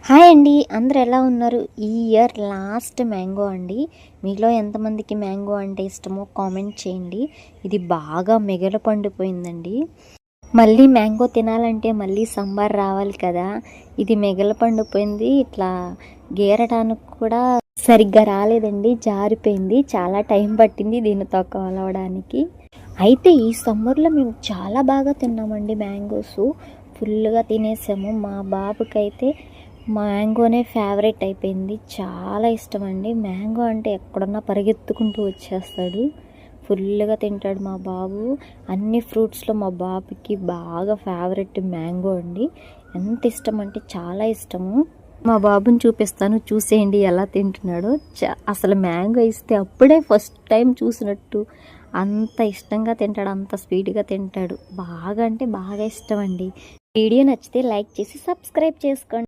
Hi అండి, అందరు ఎలా ఉన్నారు? ఈ ఇయర్ లాస్ట్ మ్యాంగో అండి. మీలో ఎంతమందికి మ్యాంగో అంటే ఇష్టమో కామెంట్ చేయండి. ఇది బాగా మిగల పండిపోయిందండి. మళ్ళీ మ్యాంగో తినాలంటే మళ్ళీ సంబార్ రావాలి కదా. ఇది మిగల పండిపోయింది. ఇట్లా గేరడానికి కూడా సరిగ్గా రాలేదండి, జారిపోయింది. చాలా టైం పట్టింది దీన్ని తొక్కవలవడానికి. అయితే ఈ సమ్మర్లో మేము చాలా బాగా తిన్నామండి. మ్యాంగోస్ ఫుల్గా తినేసాము. మా బాబుకైతే మ్యాంగోనే ఫేవరెట్ అయిపోయింది. చాలా ఇష్టం అండి. మ్యాంగో అంటే ఎక్కడున్నా పరిగెత్తుకుంటూ వచ్చేస్తాడు. ఫుల్గా తింటాడు మా బాబు. అన్ని ఫ్రూట్స్లో మా బాబుకి బాగా ఫేవరెట్ మ్యాంగో అండి. ఎంత ఇష్టం అంటే చాలా ఇష్టము. మా బాబుని చూపిస్తాను, చూసేయండి ఎలా తింటున్నాడో. అసలు మ్యాంగో ఇస్తే అప్పుడే ఫస్ట్ టైం చూసినట్టు అంత ఇష్టంగా తింటాడు, అంత స్వీట్గా తింటాడు. బాగా అంటే బాగా ఇష్టం అండి. వీడియో నచ్చితే లైక్ చేసి సబ్స్క్రైబ్ చేసుకోండి.